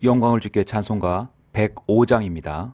영광을 주께 찬송가 105장입니다.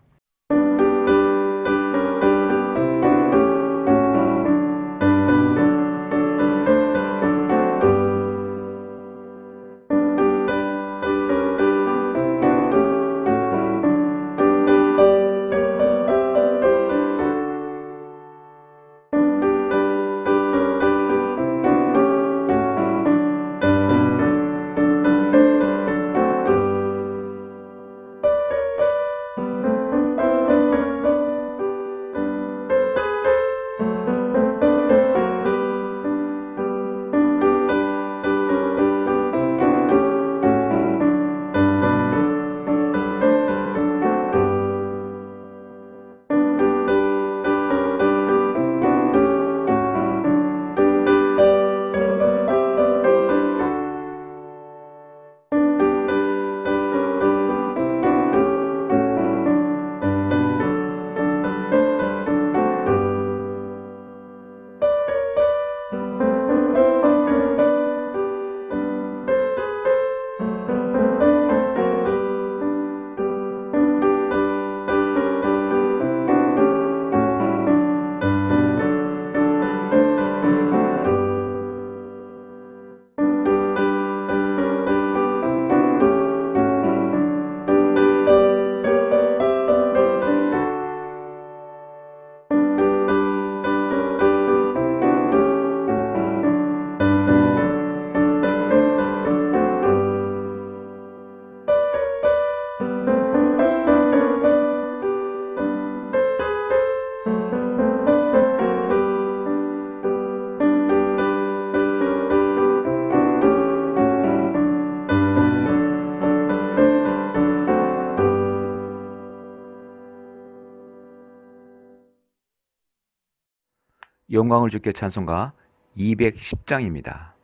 영광을 주께 찬송가 210장입니다.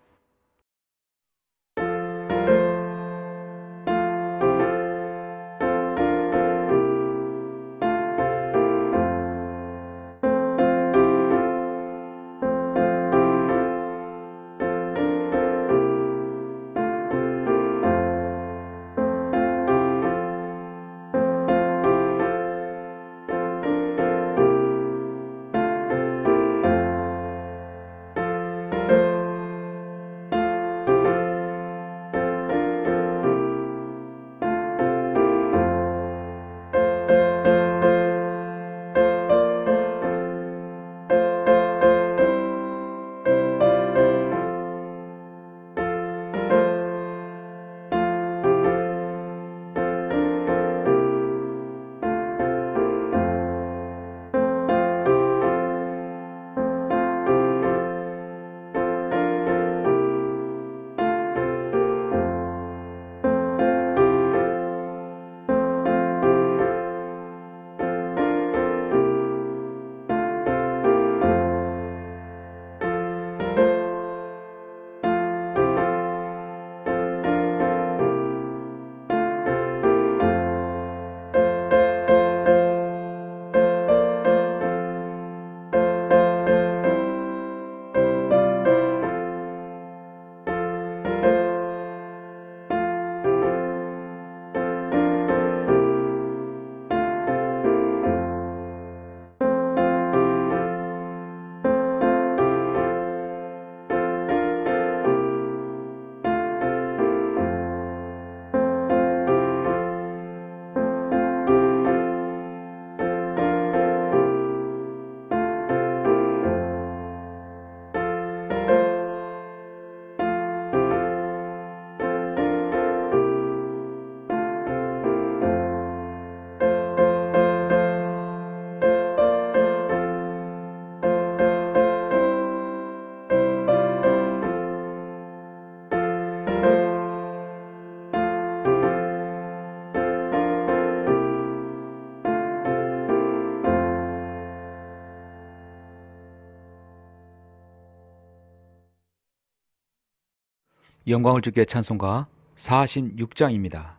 영광을 주께 찬송가 46장입니다.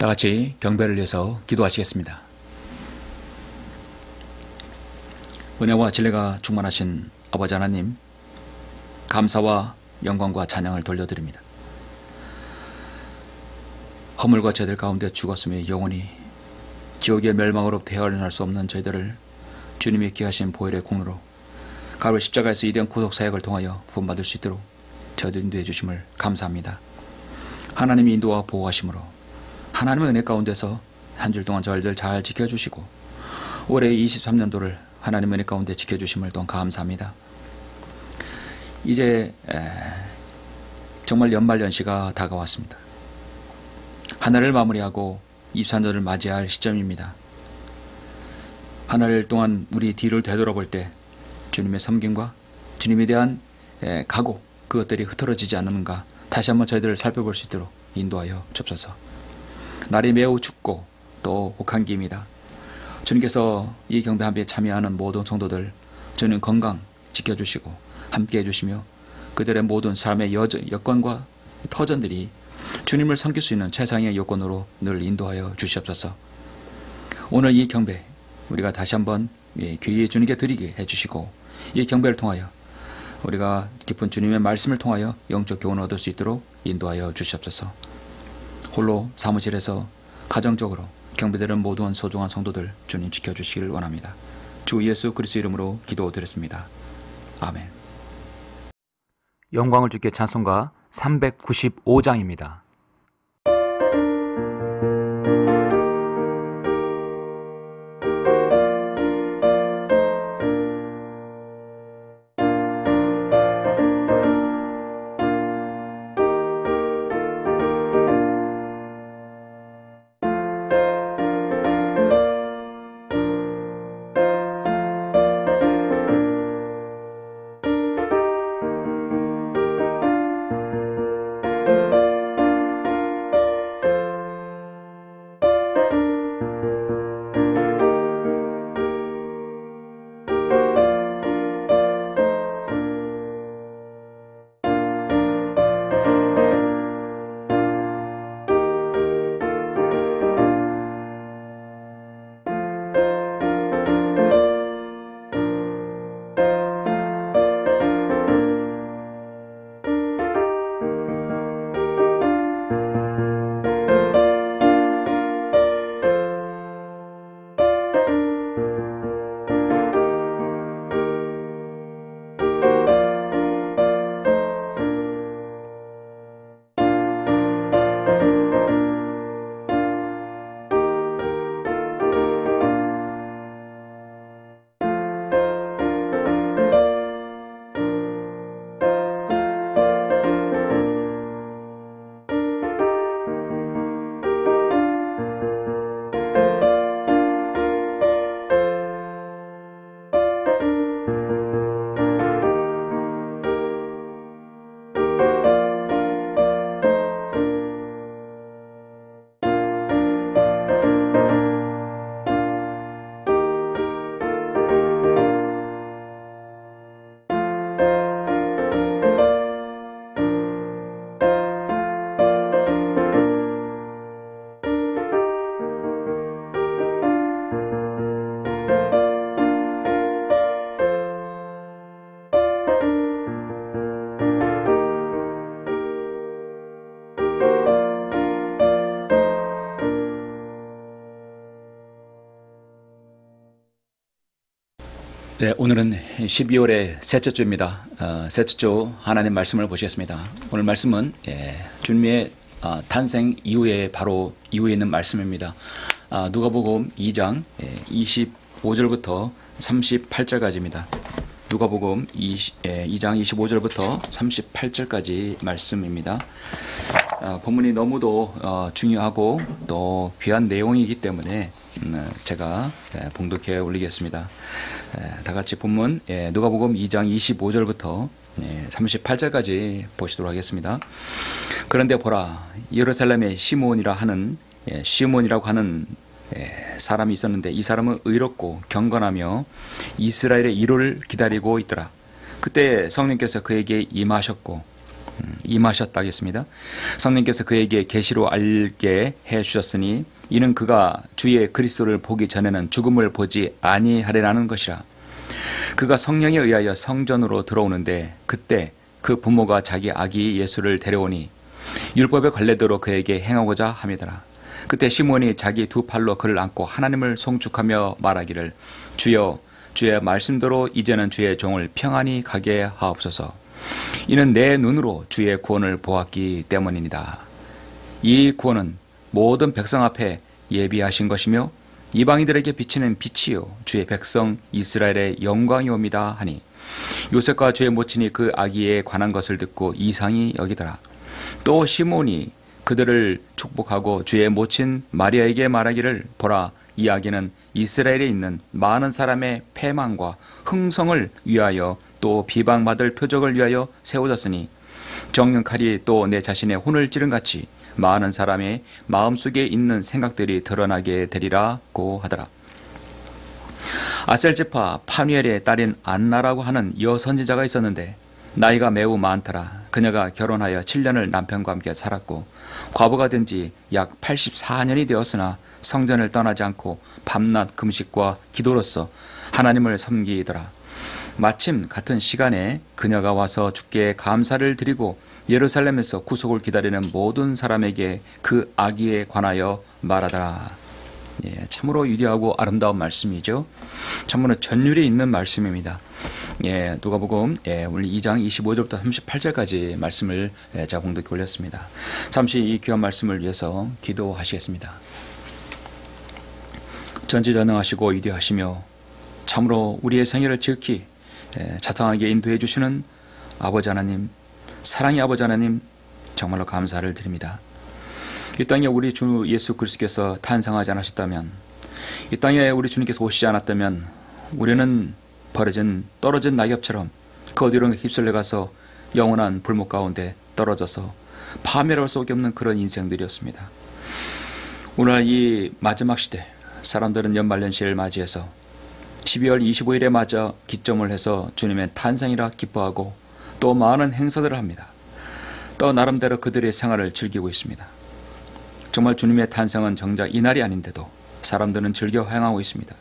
다 같이 경배를 위해서 기도하시겠습니다. 은혜와 진리가 충만하신 아버지 하나님, 감사와 영광과 찬양을 돌려드립니다. 허물과 죄들 가운데 죽었으며 영원히 지옥의 멸망으로 대화할 수 없는 저희들을 주님이 귀하신 보혈의 공로로 갈보리 십자가에서 이대한 구속 사역을 통하여 구원받을 수 있도록 저희들 인도해 주심을 감사합니다. 하나님이 인도와 보호하심으로 하나님의 은혜 가운데서 한 주 동안 저희들 잘 지켜주시고 올해 23년도를 하나님의 은혜 가운데 지켜주심을 또한 감사합니다. 이제 정말 연말연시가 다가왔습니다. 한 해를 마무리하고 23년을 맞이할 시점입니다. 한 해 동안 우리 뒤를 되돌아볼 때 주님의 섬김과 주님에 대한 각오, 그것들이 흐트러지지 않는가 다시 한번 저희들을 살펴볼 수 있도록 인도하여 주옵소서. 날이 매우 춥고 또 혹한기입니다. 주님께서 이 경배 함께 참여하는 모든 성도들 주님 건강 지켜주시고 함께 해주시며 그들의 모든 삶의 여건과 터전들이 주님을 섬길 수 있는 최상의 여건으로 늘 인도하여 주시옵소서. 오늘 이 경배 우리가 다시 한번 귀히 주님께 드리게 해주시고 이 경배를 통하여 우리가 깊은 주님의 말씀을 통하여 영적 교훈을 얻을 수 있도록 인도하여 주시옵소서. 홀로 사무실에서 가정적으로 경배되는 모든 소중한 성도들 주님 지켜주시길 원합니다. 주 예수 그리스도 이름으로 기도드렸습니다. 아멘. 영광을 주께 찬송가 395장입니다. 네, 오늘은 12월의 셋째 주입니다. 셋째 주 하나님 말씀을 보시겠습니다. 오늘 말씀은 주님의 탄생 이후에 바로 이후에 있는 말씀입니다. 누가복음 2장 25절부터 38절까지입니다. 누가복음 2장 25절부터 38절까지 말씀입니다. 본문이 너무도 중요하고 또 귀한 내용이기 때문에 제가 봉독해 올리겠습니다. 다 같이 본문 누가복음 2장 25절부터 38절까지 보시도록 하겠습니다. 그런데 보라, 예루살렘에 시므온이라고 하는 사람이 있었는데 이 사람은 의롭고 경건하며 이스라엘의 이로를 기다리고 있더라. 그때 성령께서 그에게 임하셨고 임하셨다 하겠습니다. 성령께서 그에게 계시로 알게 해 주셨으니 이는 그가 주의 그리스도를 보기 전에는 죽음을 보지 아니하리라는 것이라. 그가 성령에 의하여 성전으로 들어오는데 그때 그 부모가 자기 아기 예수를 데려오니 율법의 관례대로 그에게 행하고자 함이더라. 그때 시몬이 자기 두 팔로 그를 안고 하나님을 송축하며 말하기를 주여 주의 말씀대로 이제는 주의 종을 평안히 가게 하옵소서. 이는 내 눈으로 주의 구원을 보았기 때문이니다. 이 구원은 모든 백성 앞에 예비하신 것이며 이방인들에게 비치는 빛이요 주의 백성 이스라엘의 영광이옵니다 하니 요셉과 주의 모친이 그 아기에 관한 것을 듣고 이상히 여기더라. 또 시몬이 그들을 축복하고 주의 모친 마리아에게 말하기를 보라 이 아기는 이스라엘에 있는 많은 사람의 패망과 흥성을 위하여 또 비방받을 표적을 위하여 세워졌으니 정령 칼이 또 내 자신의 혼을 찌른 같이 많은 사람의 마음속에 있는 생각들이 드러나게 되리라고 하더라. 아셀지파 파누엘의 딸인 안나라고 하는 여선지자가 있었는데 나이가 매우 많더라. 그녀가 결혼하여 7년을 남편과 함께 살았고 과부가 된 지 약 84년이 되었으나 성전을 떠나지 않고 밤낮 금식과 기도로서 하나님을 섬기더라. 마침 같은 시간에 그녀가 와서 주께 감사를 드리고 예루살렘에서 구속을 기다리는 모든 사람에게 그 아기에 관하여 말하더라. 참으로 위대하고 아름다운 말씀이죠. 참으로 전율이 있는 말씀입니다. 누가복음 오늘 2장 25절부터 38절까지 말씀을 제가 공독해 올렸습니다. 잠시 이 귀한 말씀을 위해서 기도하시겠습니다. 전지전능하시고 위대하시며 참으로 우리의 생애를 지극히 자상하게 인도해 주시는 아버지 하나님, 사랑의 아버지 하나님, 정말로 감사를 드립니다. 이 땅에 우리 주 예수 그리스도께서 탄생하지 않으셨다면, 이 땅에 우리 주님께서 오시지 않았다면 우리는 떨어진 낙엽처럼 그 어디로 휩쓸려 가서 영원한 불목 가운데 떨어져서 파멸할 수밖에 없는 그런 인생들이었습니다. 오늘 이 마지막 시대, 사람들은 연말연시를 맞이해서 12월 25일에 맞아 기점을 해서 주님의 탄생이라 기뻐하고 또 많은 행사들을 합니다. 또 나름대로 그들의 생활을 즐기고 있습니다. 정말 주님의 탄생은 정작 이날이 아닌데도 사람들은 즐겨 행하고 있습니다.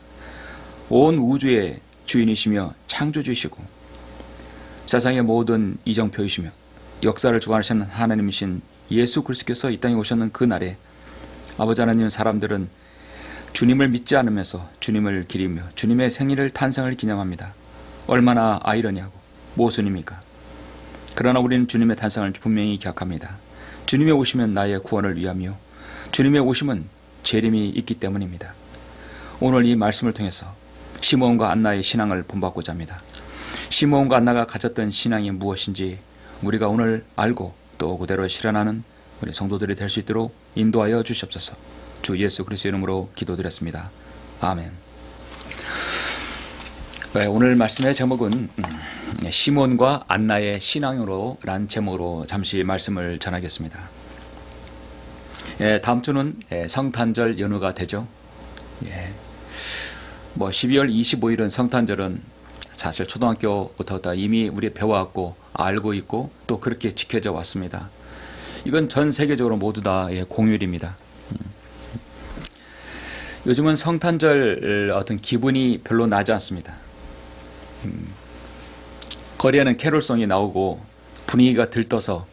온 우주의 주인이시며 창조주이시고 세상의 모든 이정표이시며 역사를 주관하시는 하나님이신 예수 그리스도께서 이 땅에 오셨는 그 날에 아버지 하나님, 사람들은 주님을 믿지 않으면서 주님을 기리며 주님의 생일을 탄생을 기념합니다. 얼마나 아이러니하고 모순입니까? 그러나 우리는 주님의 탄생을 분명히 기억합니다. 주님의 오심은 나의 구원을 위하며 주님의 오심은 재림이 있기 때문입니다. 오늘 이 말씀을 통해서 시몬과 안나의 신앙을 본받고자 합니다. 시몬과 안나가 가졌던 신앙이 무엇인지 우리가 오늘 알고 또 그대로 실현하는 우리 성도들이 될 수 있도록 인도하여 주시옵소서. 주 예수 그리스도 이름으로 기도드렸습니다. 아멘. 오늘 말씀의 제목은 시몬과 안나의 신앙으로 란 제목으로 잠시 말씀을 전하겠습니다. 다음 주는 성탄절 연휴가 되죠. 12월 25일은 성탄절은 사실 초등학교부터 이미 우리 배워왔고 알고 있고 또 그렇게 지켜져 왔습니다. 이건 전 세계적으로 모두 다 공휴일입니다. 요즘은 성탄절 어떤 기분이 별로 나지 않습니다. 거리에는 캐롤송이 나오고 분위기가 들떠서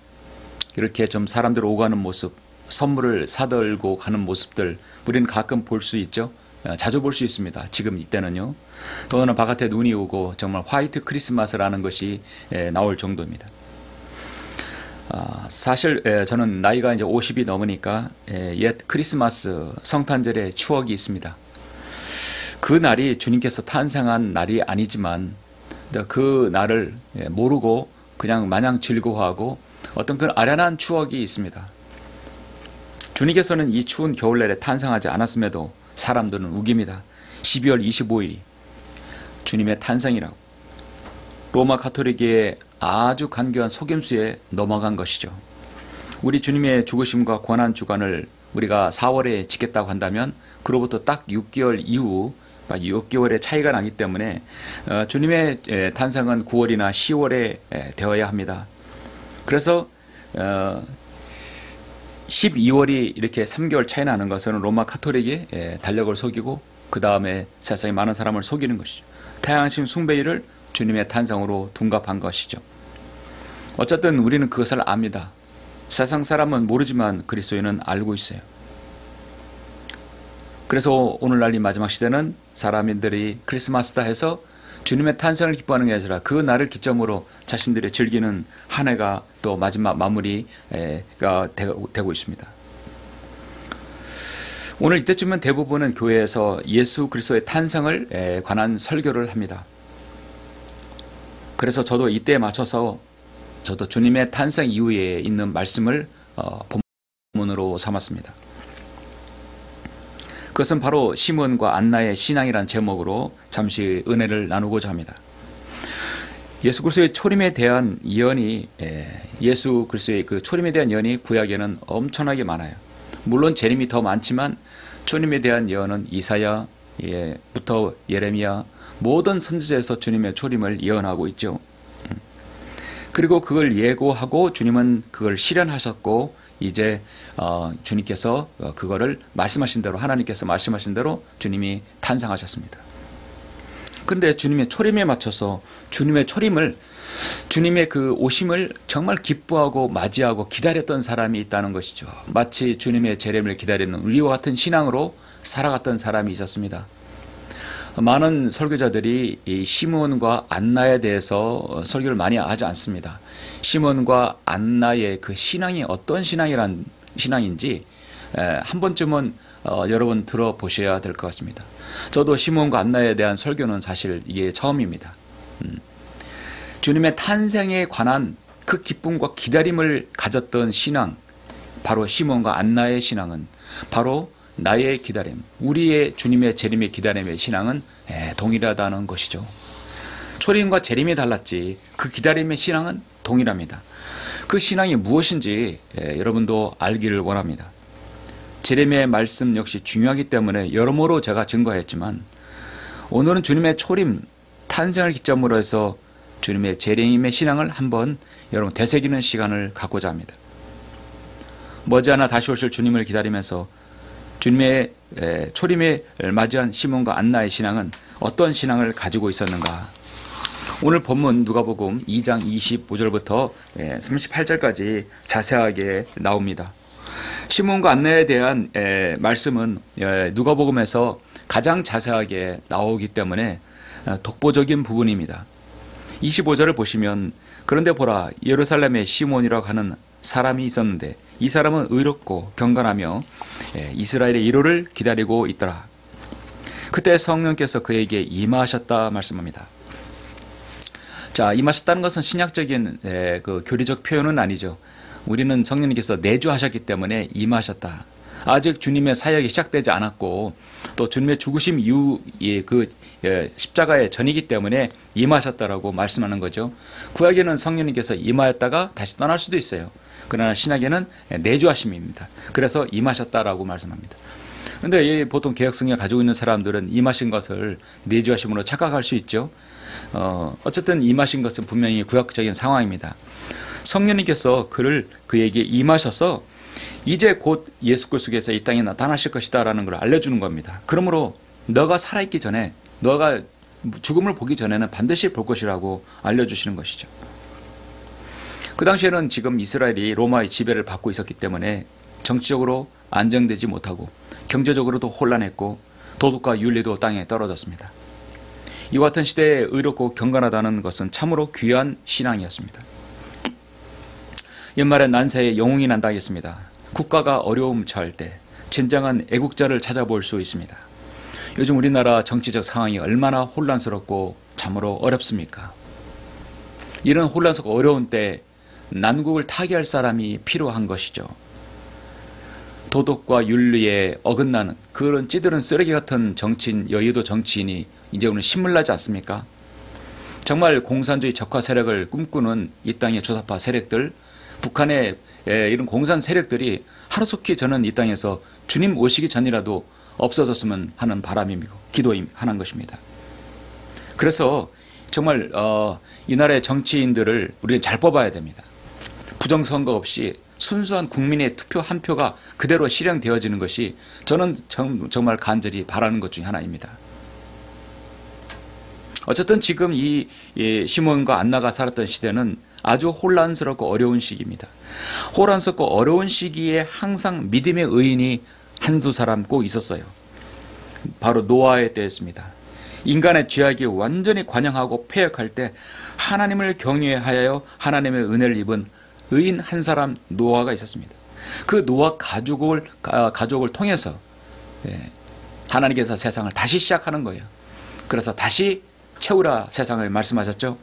이렇게 좀 사람들 오가는 모습, 선물을 사들고 가는 모습들 우리는 가끔 볼 수 있죠. 자주 볼 수 있습니다. 지금 이때는요. 또는 바깥에 눈이 오고 정말 화이트 크리스마스라는 것이 나올 정도입니다. 사실 저는 나이가 이제 50이 넘으니까 옛 크리스마스 성탄절의 추억이 있습니다. 그 날이 주님께서 탄생한 날이 아니지만 그 날을 모르고 그냥 마냥 즐거워하고 어떤 그런 아련한 추억이 있습니다. 주님께서는 이 추운 겨울날에 탄생하지 않았음에도 사람들은 우깁니다. 12월 25일이 주님의 탄생이라고 로마 가톨릭의 아주 간교한 속임수에 넘어간 것이죠. 우리 주님의 죽으심과 고난 주간을 우리가 4월에 지켰다고 한다면 그로부터 딱 6개월 이후 6개월의 차이가 나기 때문에 주님의 탄생은 9월이나 10월에 되어야 합니다. 그래서 12월이 이렇게 3개월 차이 나는 것은 로마 카톨릭이 달력을 속이고 그 다음에 세상에 많은 사람을 속이는 것이죠. 태양신 숭배일을 주님의 탄생으로 둔갑한 것이죠. 어쨌든 우리는 그것을 압니다. 세상 사람은 모르지만 그리스도인은 알고 있어요. 그래서 오늘날 이 마지막 시대는 사람들이 크리스마스다 해서 주님의 탄생을 기뻐하는 게 아니라 그 날을 기점으로 자신들이 즐기는 한 해가 또 마지막 마무리가 되고 있습니다. 오늘 이때쯤은 대부분은 교회에서 예수 그리스도의 탄생을 관한 설교를 합니다. 그래서 저도 이때에 맞춰서 저도 주님의 탄생 이후에 있는 말씀을 본문으로 삼았습니다. 그것은 바로 시몬과 안나의 신앙이란 제목으로 잠시 은혜를 나누고자 합니다. 예수 그리스도의 초림에 대한 예언이 예수 그리스도의 그 초림에 대한 예언이 구약에는 엄청나게 많아요. 물론 재림이 더 많지만 초림에 대한 예언은 이사야부터 예레미야 모든 선지자에서 주님의 초림을 예언하고 있죠. 그리고 그걸 예고하고 주님은 그걸 실현하셨고 이제 주님께서 그거를 말씀하신 대로 하나님께서 말씀하신 대로 주님이 탄생하셨습니다. 그런데 주님의 초림에 맞춰서 주님의 초림을 주님의 그 오심을 정말 기뻐하고 맞이하고 기다렸던 사람이 있다는 것이죠. 마치 주님의 재림을 기다리는 우리와 같은 신앙으로 살아갔던 사람이 있었습니다. 많은 설교자들이 이 시몬과 안나에 대해서 설교를 많이 하지 않습니다. 시몬과 안나의 그 신앙이 어떤 신앙인지 한 번쯤은 여러분 들어보셔야 될 것 같습니다. 저도 시몬과 안나에 대한 설교는 사실 이게 처음입니다. 주님의 탄생에 관한 그 기쁨과 기다림을 가졌던 신앙, 바로 시몬과 안나의 신앙은 바로 나의 기다림, 우리의 주님의 재림의 기다림의 신앙은 동일하다는 것이죠. 초림과 재림이 달랐지 그 기다림의 신앙은 동일합니다. 그 신앙이 무엇인지 여러분도 알기를 원합니다. 재림의 말씀 역시 중요하기 때문에 여러모로 제가 증거했지만 오늘은 주님의 초림, 탄생을 기점으로 해서 주님의 재림의 신앙을 한번 여러분 되새기는 시간을 갖고자 합니다. 머지않아 다시 오실 주님을 기다리면서 주님의 초림을 맞이한 시몬과 안나의 신앙은 어떤 신앙을 가지고 있었는가? 오늘 본문 누가복음 2장 25절부터 38절까지 자세하게 나옵니다. 시몬과 안나에 대한 말씀은 누가복음에서 가장 자세하게 나오기 때문에 독보적인 부분입니다. 25절을 보시면 그런데 보라 예루살렘에 시몬이라고 하는 사람이 있었는데 이 사람은 의롭고 경건하며 이스라엘의 위로를 기다리고 있더라. 그때 성령께서 그에게 임하셨다 말씀합니다. 자, 임하셨다는 것은 신약적인 그 교리적 표현은 아니죠. 우리는 성령님께서 내주하셨기 때문에 임하셨다. 아직 주님의 사역이 시작되지 않았고 또 주님의 죽으심 이후의 그 십자가의 전이기 때문에 임하셨다라고 말씀하는 거죠. 구약에는 성령님께서 임하였다가 다시 떠날 수도 있어요. 그러나 신약에는 내주하심입니다. 그래서 임하셨다라고 말씀합니다. 그런데 보통 개혁성경을 가지고 있는 사람들은 임하신 것을 내주하심으로 착각할 수 있죠. 어쨌든 임하신 것은 분명히 구약적인 상황입니다. 성령님께서 그에게 임하셔서 이제 곧 예수 그리스도께서 이 땅에 나타나실 것이다 라는 걸 알려주는 겁니다. 그러므로 너가 살아있기 전에 너가 죽음을 보기 전에는 반드시 볼 것이라고 알려주시는 것이죠. 그 당시에는 지금 이스라엘이 로마의 지배를 받고 있었기 때문에 정치적으로 안정되지 못하고 경제적으로도 혼란했고 도덕과 윤리도 땅에 떨어졌습니다. 이와 같은 시대에 의롭고 경건하다는 것은 참으로 귀한 신앙이었습니다. 연말에 난세에 영웅이 난다 하겠습니다. 국가가 어려움 처할 때 진정한 애국자를 찾아볼 수 있습니다. 요즘 우리나라 정치적 상황이 얼마나 혼란스럽고 참으로 어렵습니까? 이런 혼란스럽고 어려운 때 난국을 타개할 사람이 필요한 것이죠. 도덕과 윤리에 어긋나는 그런 찌들은 쓰레기 같은 정치인, 여의도 정치인이 이제 오늘 신물나지 않습니까? 정말 공산주의 적화 세력을 꿈꾸는 이 땅의 주사파 세력들, 북한의 이런 공산 세력들이 하루속히 저는 이 땅에서 주님 오시기 전이라도 없어졌으면 하는 바람이고 기도하는 것입니다. 그래서 정말 이 나라의 정치인들을 우리가 잘 뽑아야 됩니다. 부정선거 없이 순수한 국민의 투표 한 표가 그대로 실행되어지는 것이 저는 정말 간절히 바라는 것 중에 하나입니다. 어쨌든 지금 이 시몬과 안나가 살았던 시대는 아주 혼란스럽고 어려운 시기입니다. 혼란스럽고 어려운 시기에 항상 믿음의 의인이 한두 사람 꼭 있었어요. 바로 노아의 때였습니다. 인간의 죄악이 완전히 관영하고 폐역할 때 하나님을 경외하여 하나님의 은혜를 입은 의인 한 사람 노아가 있었습니다. 그 노아 가족을 통해서 하나님께서 세상을 다시 시작하는 거예요. 그래서 다시 채우라 세상을 말씀하셨죠.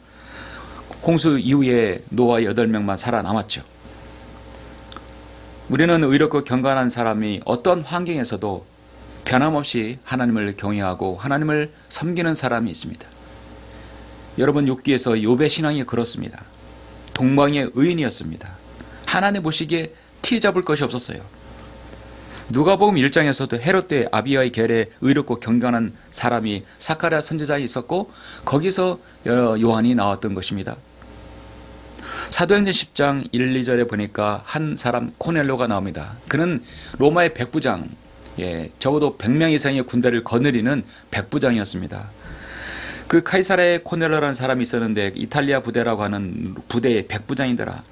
홍수 이후에 노아 8명만 살아남았죠. 우리는 의롭고 경건한 사람이 어떤 환경에서도 변함없이 하나님을 경외하고 하나님을 섬기는 사람이 있습니다. 여러분, 욥기에서 욥의 신앙이 그렇습니다. 동방의 의인이었습니다. 하나님 보시기에 티 잡을 것이 없었어요. 누가복음 1장에서도 헤롯 때 아비야의 결에 의롭고 경건한 사람이 사카랴 선지자가 있었고 거기서 요한이 나왔던 것입니다. 사도행전 10장 1, 2절에 보니까 한 사람 코넬로가 나옵니다. 그는 로마의 백부장, 적어도 100명 이상의 군대를 거느리는 백부장이었습니다. 그 카이사라의 코넬로라는 사람이 있었는데 이탈리아 부대라고 하는 부대의 백부장이더라.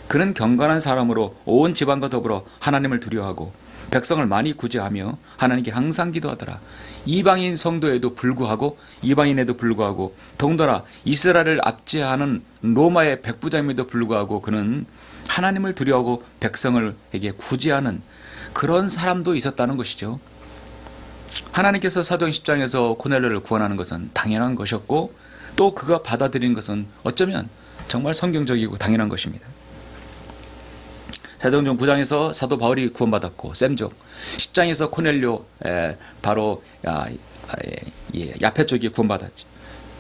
그는 경건한 사람으로 온 집안과 더불어 하나님을 두려워하고 백성을 많이 구제하며 하나님께 항상 기도하더라. 이방인 성도에도 불구하고 이방인에도 불구하고 더군다나 이스라엘을 압제하는 로마의 백부장임에도 불구하고 그는 하나님을 두려워하고 백성을에게 구제하는 그런 사람도 있었다는 것이죠. 하나님께서 사도행 10장에서 코넬로를 구원하는 것은 당연한 것이었고 또 그가 받아들인 것은 어쩌면 정말 성경적이고 당연한 것입니다. 사도행전 9장에서 사도 바울이 구원받았고 셈족, 10장에서 코넬료 바로 야페 쪽이 구원받았죠.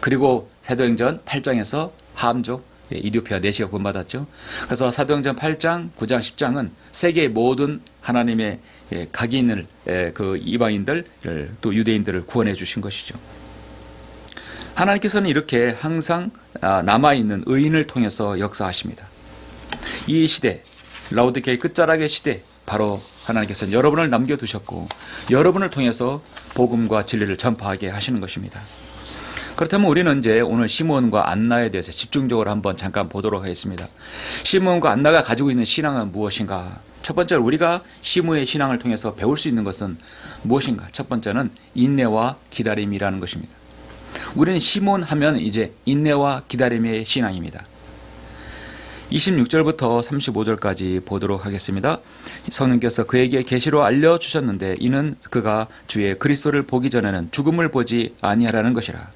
그리고 사도행전 8장에서 함족 이디오피아 내시가 구원받았죠. 그래서 사도행전 8장, 9장, 10장은 세계의 모든 하나님의 각인을 그 이방인들 또 유대인들을 구원해 주신 것이죠. 하나님께서는 이렇게 항상 남아있는 의인을 통해서 역사하십니다. 이 시대, 라오디게의 끝자락의 시대, 바로 하나님께서는 여러분을 남겨두셨고 여러분을 통해서 복음과 진리를 전파하게 하시는 것입니다. 그렇다면 우리는 이제 오늘 시몬과 안나에 대해서 집중적으로 한번 잠깐 보도록 하겠습니다. 시몬과 안나가 가지고 있는 신앙은 무엇인가? 첫 번째로 우리가 시몬의 신앙을 통해서 배울 수 있는 것은 무엇인가? 첫 번째는 인내와 기다림이라는 것입니다. 우리는 시몬 하면 이제 인내와 기다림의 신앙입니다. 26절부터 35절까지 보도록 하겠습니다. 성령께서 그에게 계시로 알려주셨는데 이는 그가 주의 그리스도를 보기 전에는 죽음을 보지 아니하라는 것이라.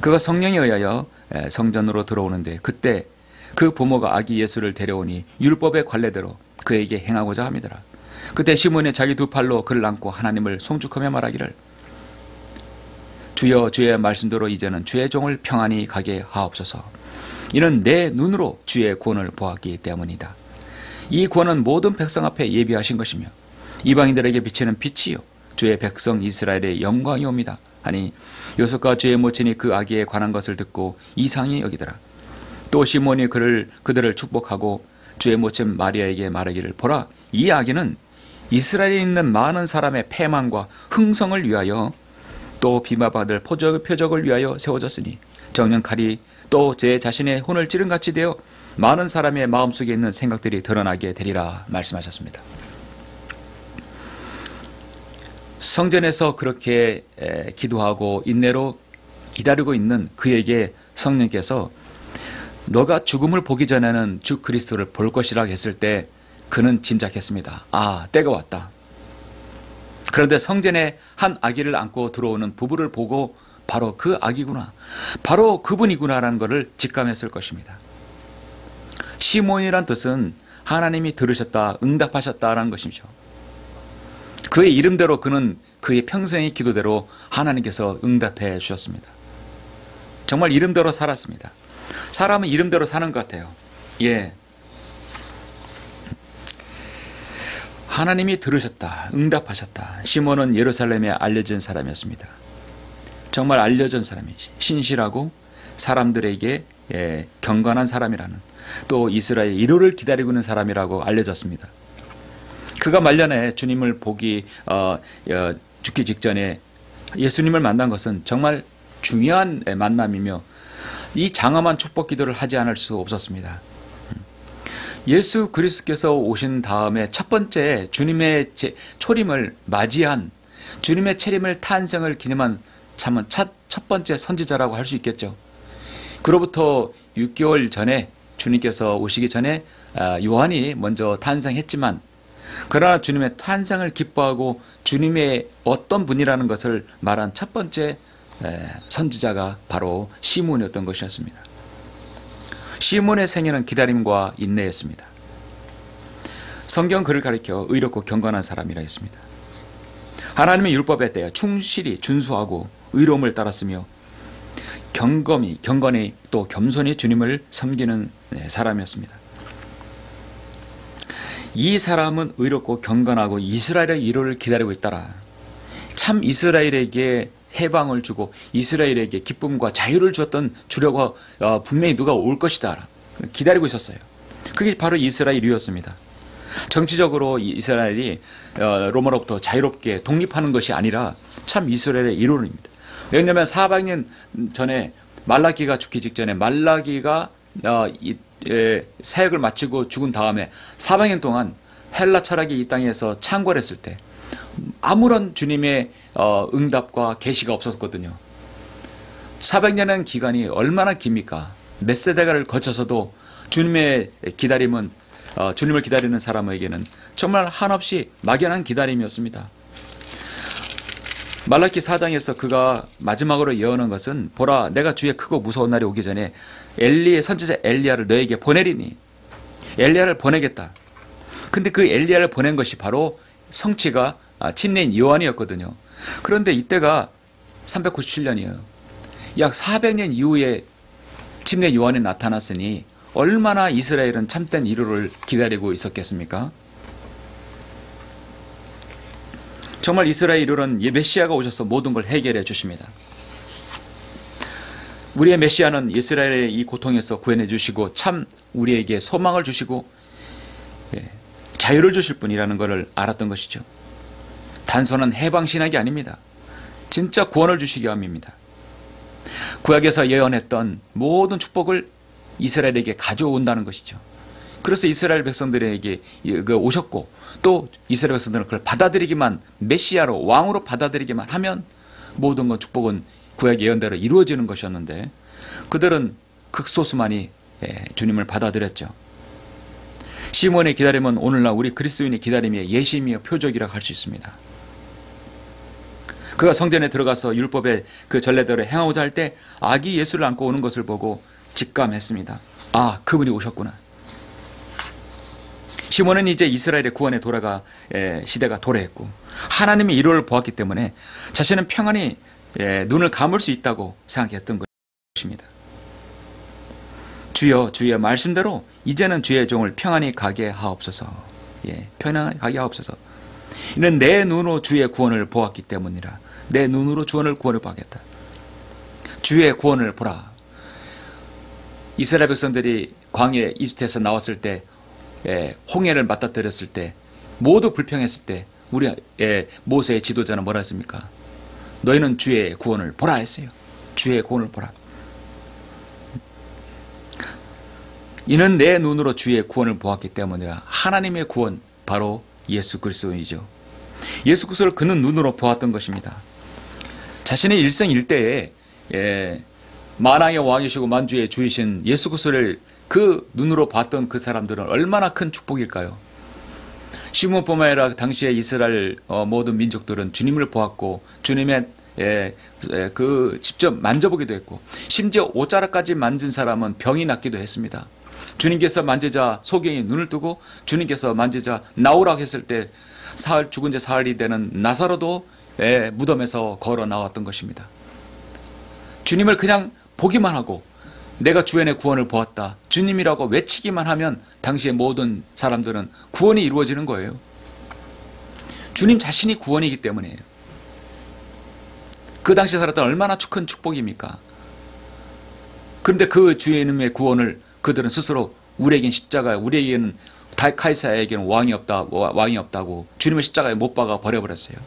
그가 성령에 의하여 성전으로 들어오는데 그때 그 부모가 아기 예수를 데려오니 율법의 관례대로 그에게 행하고자 함이더라. 그때 시몬이 자기 두 팔로 그를 안고 하나님을 송축하며 말하기를 주여 주의 말씀대로 이제는 주의 종을 평안히 가게 하옵소서. 이는 내 눈으로 주의 구원을 보았기 때문이다. 이 구원은 모든 백성 앞에 예비하신 것이며 이방인들에게 비치는 빛이요 주의 백성 이스라엘의 영광이 옵니다. 아니 요셉과 주의 모친이 그 아기에 관한 것을 듣고 이상히 여기더라. 또 시몬이 그들을 축복하고 주의 모친 마리아에게 말하기를 보라, 이 아기는 이스라엘에 있는 많은 사람의 패망과 흥성을 위하여 또 비마받을 표적을 위하여 세워졌으니 정령 칼이 또 제 자신의 혼을 찌른같이 되어 많은 사람의 마음속에 있는 생각들이 드러나게 되리라 말씀하셨습니다. 성전에서 그렇게 기도하고 인내로 기다리고 있는 그에게 성령께서 너가 죽음을 보기 전에는 주 그리스도를 볼 것이라 했을 때 그는 짐작했습니다. 아, 때가 왔다. 그런데 성전에 한 아기를 안고 들어오는 부부를 보고 바로 그 아기구나, 바로 그분이구나라는 것을 직감했을 것입니다. 시몬이란 뜻은 하나님이 들으셨다, 응답하셨다라는 것이죠. 그의 이름대로 그는 그의 평생의 기도대로 하나님께서 응답해 주셨습니다. 정말 이름대로 살았습니다. 사람은 이름대로 사는 것 같아요. 하나님이 들으셨다, 응답하셨다. 시몬은 예루살렘에 알려진 사람이었습니다. 정말 알려진 사람이 신실하고 사람들에게 경건한 사람이라는, 또 이스라엘의 1호를 기다리고 있는 사람이라고 알려졌습니다. 그가 말년에 주님을 죽기 직전에 예수님을 만난 것은 정말 중요한 만남이며 이 장엄한 축복 기도를 하지 않을 수 없었습니다. 예수 그리스도께서 오신 다음에 첫 번째 주님의 초림을 맞이한, 주님의 체림을 탄생을 기념한 참은 첫 번째 선지자라고 할 수 있겠죠. 그로부터 6개월 전에 주님께서 오시기 전에 요한이 먼저 탄생했지만, 그러나 주님의 탄생을 기뻐하고 주님의 어떤 분이라는 것을 말한 첫 번째 선지자가 바로 시몬이었던 것이었습니다. 시몬의 생애는 기다림과 인내였습니다. 성경 그를 가리켜 의롭고 경건한 사람이라 했습니다. 하나님의 율법에 대해 충실히 준수하고 의로움을 따랐으며 경건히 또 겸손히 주님을 섬기는 사람이었습니다. 이 사람은 의롭고 경건하고 이스라엘의 1호를 기다리고 있더라. 참 이스라엘에게 해방을 주고 이스라엘에게 기쁨과 자유를 주었던 주려고 분명히 누가 올 것이다 기다리고 있었어요. 그게 바로 이스라엘이었습니다. 정치적으로 이스라엘이 로마로부터 자유롭게 독립하는 것이 아니라 참 이스라엘의 1호입니다. 왜냐하면 400년 전에 말라기가 죽기 직전에 말라기가 사역을 마치고 죽은 다음에 400년 동안 헬라 철학이 이 땅에서 창궐했을 때 아무런 주님의 응답과 계시가 없었거든요. 400년의 기간이 얼마나 깁니까? 몇 세대를 거쳐서도 주님의 기다림은 주님을 기다리는 사람에게는 정말 한없이 막연한 기다림이었습니다. 말라기 4장에서 그가 마지막으로 예언한 것은, 보라 내가 주의 크고 무서운 날이 오기 전에 엘리의 선지자 엘리야를 너에게 보내리니, 엘리야를 보내겠다. 근데 그 엘리야를 보낸 것이 바로 성취가 침례인 요한이었거든요. 그런데 이때가 397년이에요. 약 400년 이후에 침례 요한이 나타났으니 얼마나 이스라엘은 참된 1호를 기다리고 있었겠습니까? 정말 이스라엘 1호는 메시아가 오셔서 모든 걸 해결해 주십니다. 우리의 메시아는 이스라엘의 이 고통에서 구해내 주시고 참 우리에게 소망을 주시고 자유를 주실 분이라는 것을 알았던 것이죠. 단순한 해방신학이 아닙니다. 진짜 구원을 주시기 위함입니다. 구약에서 예언했던 모든 축복을 이스라엘에게 가져온다는 것이죠. 그래서 이스라엘 백성들에게 오셨고, 또 이스라엘 백성들은 그걸 받아들이기만, 메시아로 왕으로 받아들이기만 하면 모든 건 축복은 구약 예언대로 이루어지는 것이었는데, 그들은 극소수만이 주님을 받아들였죠. 시몬의 기다림은 오늘날 우리 그리스도인의 기다림의 예시이며 표적이라고 할 수 있습니다. 그가 성전에 들어가서 율법의 그 전례대로 행하고자 할 때 아기 예수를 안고 오는 것을 보고 직감했습니다. 아, 그분이 오셨구나. 시몬은 이제 이스라엘의 구원에 시대가 도래했고 하나님의 1호를 보았기 때문에 자신은 평안히 눈을 감을 수 있다고 생각했던 것입니다. 주여 주의 말씀대로 이제는 주의 종을 평안히 가게 하옵소서. 평안히 가게 하옵소서. 이는 내 눈으로 주의 구원을 보았기 때문이라. 내 눈으로 구원을 보겠다. 주의 구원을 보라. 이스라엘 백성들이 광야 이집트에서 나왔을 때, 홍해를 맞닥뜨렸을 때, 모두 불평했을 때 우리 모세의 지도자는 뭐라 했습니까? 너희는 주의 구원을 보라 했어요. 주의 구원을 보라. 이는 내 눈으로 주의 구원을 보았기 때문이라. 하나님의 구원, 바로 예수 그리스도이죠. 예수 그리스도를 그는 눈으로 보았던 것입니다. 자신의 일생일대에 만왕의 왕이시고 만주의 주이신 예수 그리스도를 그 눈으로 봤던 그 사람들은 얼마나 큰 축복일까요? 시몬뿐만 아니라 당시에 이스라엘 모든 민족들은 주님을 보았고 주님의 직접 만져보기도 했고, 심지어 옷자락까지 만진 사람은 병이 낫기도 했습니다. 주님께서 만지자 소경이 눈을 뜨고, 주님께서 만지자 나오라고 했을 때 죽은 지 사흘이 되는 나사로도 무덤에서 걸어 나왔던 것입니다. 주님을 그냥 보기만 하고 내가 주연의 구원을 보았다, 주님이라고 외치기만 하면 당시의 모든 사람들은 구원이 이루어지는 거예요. 주님 자신이 구원이기 때문이에요. 그 당시에 살았던 얼마나 큰 축복입니까? 그런데 그 주의 이름의 구원을 그들은 스스로 우리에겐 십자가, 우리에게는 카이사에게는 왕이 없다고 주님을 십자가에 못 박아 버려버렸어요.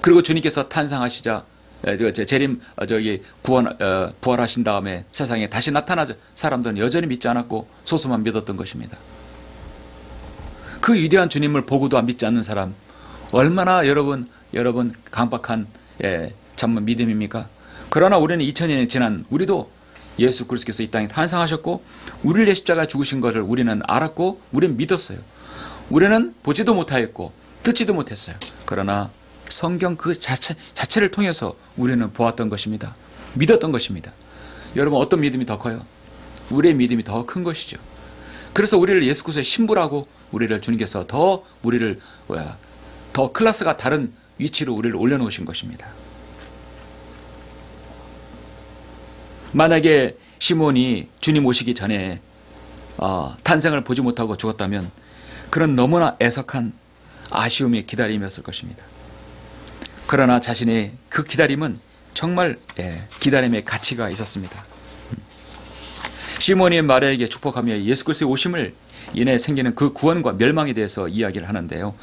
그리고 주님께서 탄생하시자 부활하신 다음에 세상에 다시 나타나자 사람들은 여전히 믿지 않았고 소수만 믿었던 것입니다. 그 위대한 주님을 보고도 안 믿지 않는 사람, 얼마나 여러분 강박한 참만 믿음입니까? 그러나 우리는 2000년이 지난 우리도 예수 그리스도께서 이 땅에 탄생하셨고 우리를 위해 십자가에 죽으신 것을 우리는 알았고 우리는 믿었어요. 우리는 보지도 못하였고 듣지도 못했어요. 그러나 성경 그 자체를 통해서 우리는 보았던 것입니다. 믿었던 것입니다. 여러분, 어떤 믿음이 더 커요? 우리의 믿음이 더 큰 것이죠. 그래서 우리를 예수 그리스도의 신부라고 우리를 주님께서 더 클래스가 다른 위치로 우리를 올려놓으신 것입니다. 만약에 시몬이 주님 오시기 전에 탄생을 보지 못하고 죽었다면 그런 너무나 애석한 아쉬움의 기다림이었을 것입니다. 그러나 자신의 그 기다림은 정말 기다림의 가치가 있었습니다. 시몬이 마리아에게 축복하며 예수 그리스도의 오심을 인해 생기는 그 구원과 멸망에 대해서 이야기를 하는데요.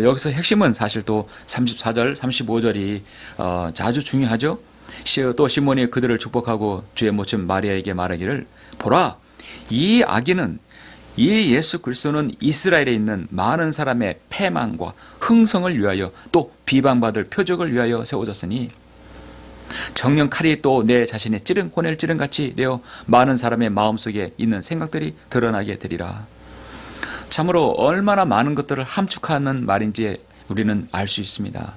여기서 핵심은 사실 또 34절, 35절이 아주 중요하죠. 또 시몬이 그들을 축복하고 주의 모친 마리아에게 말하기를, 보라, 이 아기는, 이 예수 그리스도는 이스라엘에 있는 많은 사람의 패망과 흥성을 위하여 또 비방받을 표적을 위하여 세워졌으니 정령 칼이 또 내 자신의 혼을 찌른 같이 되어 많은 사람의 마음속에 있는 생각들이 드러나게 되리라. 참으로 얼마나 많은 것들을 함축하는 말인지 우리는 알 수 있습니다.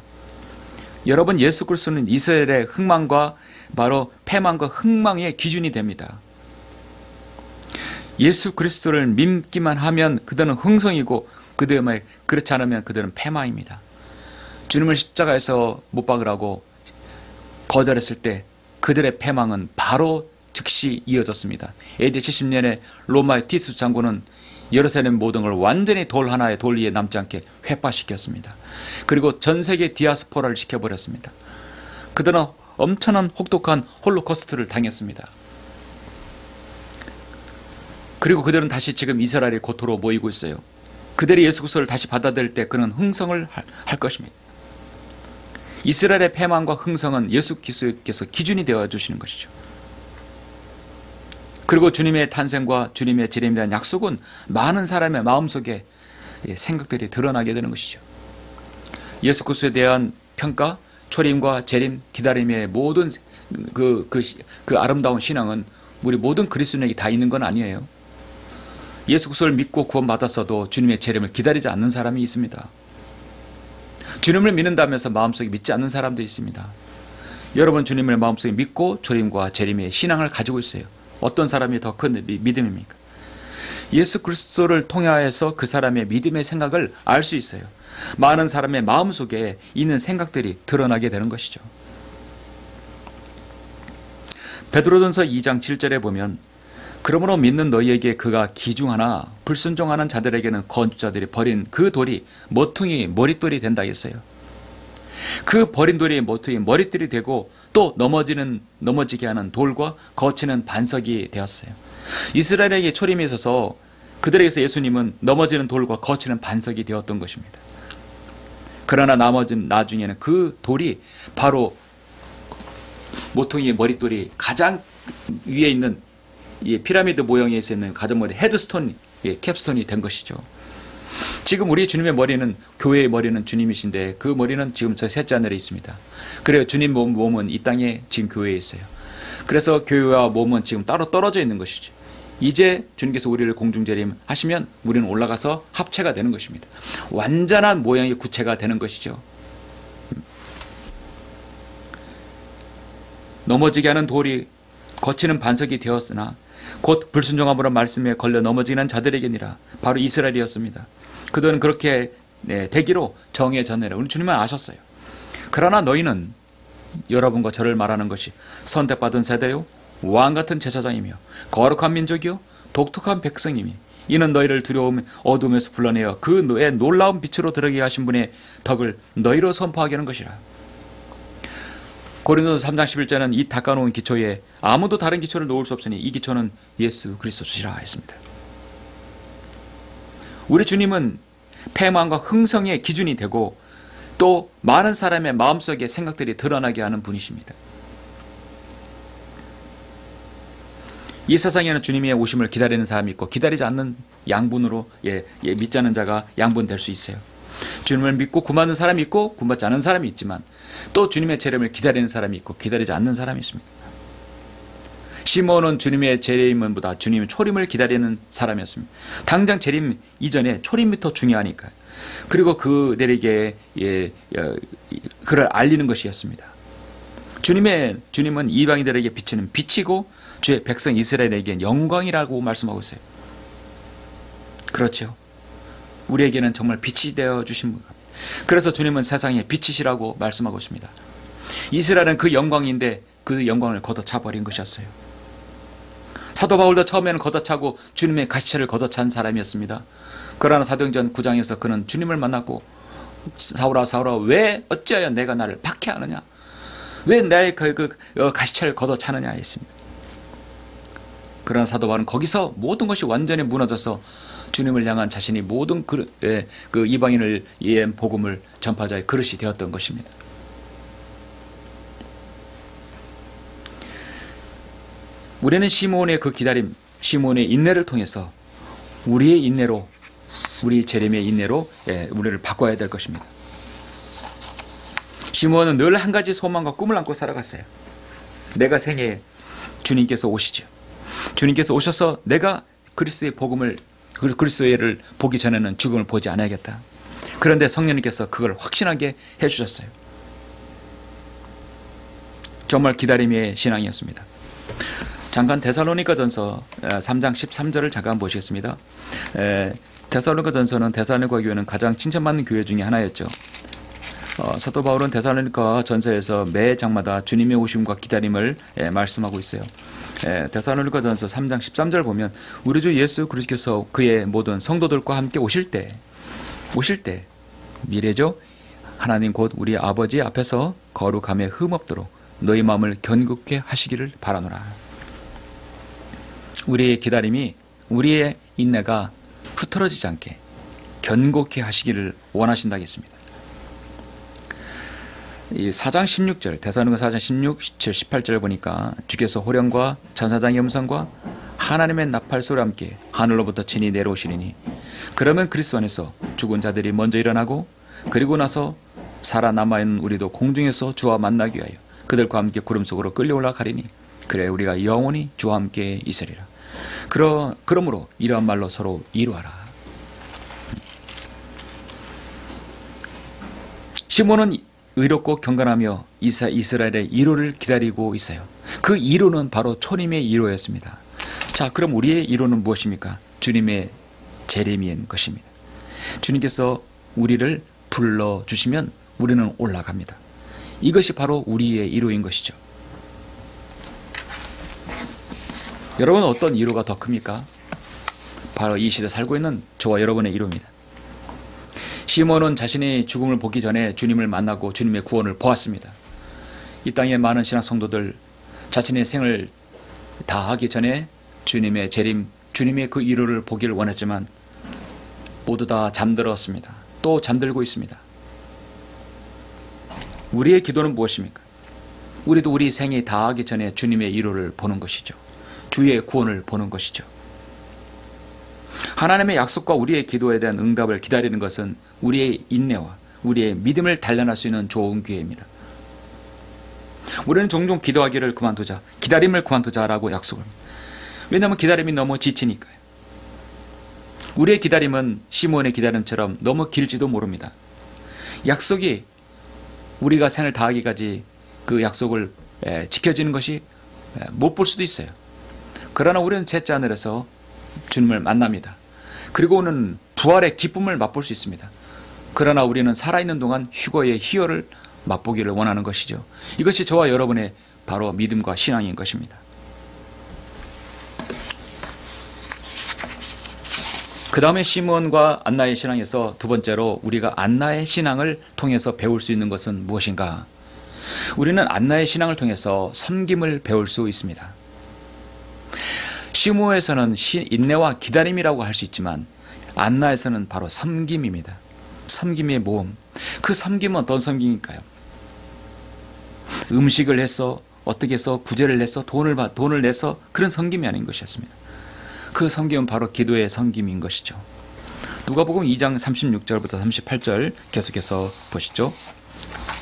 여러분, 예수 그리스도는 이스라엘의 흥망과 바로 패망과 흥망의 기준이 됩니다. 예수 그리스도를 믿기만 하면 그들은 흥성이고 그렇지 않으면 그들은 패망입니다. 주님을 십자가에서 못 박으라고 거절했을 때 그들의 패망은 바로 즉시 이어졌습니다. AD 70년에 로마의 티투스 장군은 예루살렘 모든 걸 완전히 돌 위에 남지 않게 회파시켰습니다. 그리고 전 세계 디아스포라를 시켜버렸습니다. 그들은 엄청난 혹독한 홀로코스트를 당했습니다. 그리고 그들은 다시 지금 이스라엘의 고토로 모이고 있어요. 그들이 예수 그리스도를 다시 받아들일 때 그는 흥성을 할 것입니다. 이스라엘의 패망과 흥성은 예수 그리스도께서 기준이 되어주시는 것이죠. 그리고 주님의 탄생과 주님의 재림에 대한 약속은 많은 사람의 마음속에 생각들이 드러나게 되는 것이죠. 예수 그리스도에 대한 평가, 초림과 재림, 기다림의 모든 그 아름다운 신앙은 우리 모든 그리스도인에게 다 있는 건 아니에요. 예수 그리스도를 믿고 구원받았어도 주님의 재림을 기다리지 않는 사람이 있습니다. 주님을 믿는다면서 마음속에 믿지 않는 사람도 있습니다. 여러분, 주님을 마음속에 믿고 초림과 재림의 신앙을 가지고 있어요. 어떤 사람이 더 큰 믿음입니까? 예수 그리스도를 통하여서 그 사람의 믿음의 생각을 알 수 있어요. 많은 사람의 마음속에 있는 생각들이 드러나게 되는 것이죠. 베드로전서 2장 7절에 보면, 그러므로 믿는 너희에게 그가 기중하나 불순종하는 자들에게는 건축자들이 버린 그 돌이 모퉁이 머릿돌이 된다 했어요. 그 버린 돌이 모퉁이 머릿돌이 되고 또 넘어지게 하는 돌과 거치는 반석이 되었어요. 이스라엘에게 초림이 있어서 그들에게서 예수님은 넘어지는 돌과 거치는 반석이 되었던 것입니다. 그러나 나중에는 그 돌이 바로 모퉁이의 머릿돌이 가장 위에 있는 이 피라미드 모형에 있는 가장머리 헤드스톤, 캡스톤이 된 것이죠. 지금 우리 주님의 머리는, 교회의 머리는 주님이신데 그 머리는 지금 저 셋째 하늘에 있습니다. 그래요. 주님 몸은 이 땅에 지금 교회에 있어요. 그래서 교회와 몸은 지금 따로 떨어져 있는 것이죠. 이제 주님께서 우리를 공중재림 하시면 우리는 올라가서 합체가 되는 것입니다. 완전한 모양의 구체가 되는 것이죠. 넘어지게 하는 돌이 거치는 반석이 되었으나 곧 불순종함으로 말씀에 걸려 넘어지는 자들에게니라. 바로 이스라엘이었습니다. 그들은 그렇게 되기로 정해졌네라. 우리 주님은 아셨어요. 그러나 너희는, 여러분과 저를 말하는 것이 선택받은 세대요, 왕같은 제사장이며 거룩한 민족이요 독특한 백성이니 이는 너희를 두려움 어둠에서 불러내어 그 너의 놀라운 빛으로 들어가게 하신 분의 덕을 너희로 선포하게 하는 것이라. 고린도서 3장 11절은 이 닦아놓은 기초에 아무도 다른 기초를 놓을 수 없으니 이 기초는 예수 그리스도시라 했습니다. 우리 주님은 패망과 흥성의 기준이 되고 또 많은 사람의 마음속의 생각들이 드러나게 하는 분이십니다. 이 세상에는 주님의 오심을 기다리는 사람이 있고 기다리지 않는 양분으로 믿지 않는 자가 양분될 수 있어요. 주님을 믿고 구받는 사람이 있고 구받지 않는 사람이 있지만 또 주님의 재림을 기다리는 사람이 있고 기다리지 않는 사람이 있습니다. 시몬은 주님의 재림보다 주님의 초림을 기다리는 사람이었습니다. 당장 재림 이전에 초림이 더 중요하니까요. 그리고 그들에게 그를 알리는 것이었습니다. 주님은 이방인들에게 비치는 빛이고 주의 백성 이스라엘에게는 영광이라고 말씀하고 있어요. 그렇죠. 우리에게는 정말 빛이 되어 주신 분. 그래서 주님은 세상의 빛이시라고 말씀하고 있습니다. 이스라엘은 그 영광인데 그 영광을 걷어차버린 것이었어요. 사도 바울도 처음에는 걷어차고 주님의 가시체를 걷어찬 사람이었습니다. 그러나 사도행전 9장에서 그는 주님을 만났고 사울아 사울아 왜 어찌하여 내가 나를 박해하느냐, 왜 나의 가시체를 걷어차느냐 했습니다. 그러나 사도 바울은 거기서 모든 것이 완전히 무너져서 주님을 향한 자신이 모든 그 이방인을 위한 복음을 전파자의 그릇이 되었던 것입니다. 우리는 시몬의 그 기다림, 시몬의 인내를 통해서 우리의 인내로, 우리 재림의 인내로 우리를 바꿔야 될 것입니다. 시몬은 늘 한 가지 소망과 꿈을 안고 살아갔어요. 내가 생애에 주님께서 오시죠. 주님께서 오셔서 내가 그리스도의 복음을, 그리스도를 보기 전에는 죽음을 보지 않아야겠다. 그런데 성령님께서 그걸 확신하게 해주셨어요. 정말 기다림의 신앙이었습니다. 잠깐 데살로니가전서 3장 13절을 잠깐 보시겠습니다. 데살로니가전서는 데살로니가 교회는 가장 칭찬받는 교회 중에 하나였죠. 사도 바울은 데살로니가 전서에서 매 장마다 주님의 오심과 기다림을 말씀하고 있어요. 데살로니가 전서 3장 13절 보면 우리 주 예수 그리스도께서 그의 모든 성도들과 함께 오실 때 미래죠. 하나님 곧 우리 아버지 앞에서 거룩함에 흠없도록 너희 마음을 견고케 하시기를 바라노라. 우리의 기다림이, 우리의 인내가 흐트러지지 않게 견고케 하시기를 원하신다겠습니다. 이 4장 16절, 데살로니가 4장 16, 17, 18절을 보니까 주께서 호령과 천사장의 음성과 하나님의 나팔소리와 함께 하늘로부터 친히 내려오시리니 그러면 그리스도 안에서 죽은 자들이 먼저 일어나고 그리고 나서 살아남아있는 우리도 공중에서 주와 만나기 위하여 그들과 함께 구름 속으로 끌려 올라가리니 그래 우리가 영원히 주와 함께 있으리라. 그러므로 이러한 말로 서로 이루하라. 시몬은 의롭고 경건하며 이스라엘의 1호를 기다리고 있어요. 그 1호는 바로 초림의 1호였습니다. 자, 그럼 우리의 1호는 무엇입니까? 주님의 재림인 것입니다. 주님께서 우리를 불러주시면 우리는 올라갑니다. 이것이 바로 우리의 1호인 것이죠. 여러분 어떤 1호가 더 큽니까? 바로 이 시대 살고 있는 저와 여러분의 1호입니다. 시몬은 자신의 죽음을 보기 전에 주님을 만나고 주님의 구원을 보았습니다. 이 땅의 많은 신학 성도들 자신의 생을 다하기 전에 주님의 재림, 주님의 그 1호를 보기를 원했지만 모두 다 잠들었습니다. 또 잠들고 있습니다. 우리의 기도는 무엇입니까? 우리도 우리 생이 다하기 전에 주님의 1호를 보는 것이죠. 주의 구원을 보는 것이죠. 하나님의 약속과 우리의 기도에 대한 응답을 기다리는 것은 우리의 인내와 우리의 믿음을 단련할 수 있는 좋은 기회입니다. 우리는 종종 기도하기를 그만두자, 기다림을 그만두자라고 약속을 합니다. 왜냐하면 기다림이 너무 지치니까요. 우리의 기다림은 시몬의 기다림처럼 너무 길지도 모릅니다. 약속이 우리가 생을 다하기까지 그 약속을 지켜지는 것이 못 볼 수도 있어요. 그러나 우리는 셋째 하늘에서 주님을 만납니다. 그리고 오는 부활의 기쁨을 맛볼 수 있습니다. 그러나 우리는 살아있는 동안 휴거의 희열을 맛보기를 원하는 것이죠. 이것이 저와 여러분의 바로 믿음과 신앙인 것입니다. 그 다음에 시몬과 안나의 신앙에서 두 번째로 우리가 안나의 신앙을 통해서 배울 수 있는 것은 무엇인가? 우리는 안나의 신앙을 통해서 섬김을 배울 수 있습니다. 시므오에서는 인내와 기다림이라고 할 수 있지만 안나에서는 바로 섬김입니다. 섬김의 모험. 그 섬김은 어떤 섬김일까요? 음식을 해서 어떻게 해서 구제를 해서 돈을 내서 그런 섬김이 아닌 것이었습니다. 그 섬김은 바로 기도의 섬김인 것이죠. 누가복음 2장 36절부터 38절 계속해서 보시죠.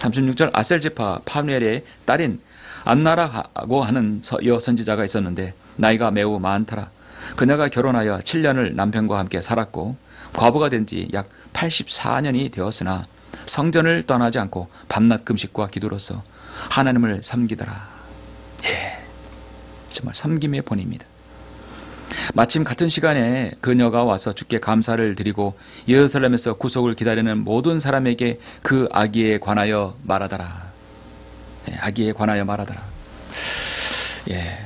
36절 아셀지파 파누엘의 딸인 안나라고 하는 여 선지자가 있었는데 나이가 매우 많더라. 그녀가 결혼하여 7년을 남편과 함께 살았고 과부가 된 지 약 84년이 되었으나 성전을 떠나지 않고 밤낮 금식과 기도로서 하나님을 섬기더라. 예, 정말 섬김의 본입니다. 마침 같은 시간에 그녀가 와서 주께 감사를 드리고 예루살렘에서 구속을 기다리는 모든 사람에게 그 아기에 관하여 말하더라. 예, 아기에 관하여 말하더라. 예.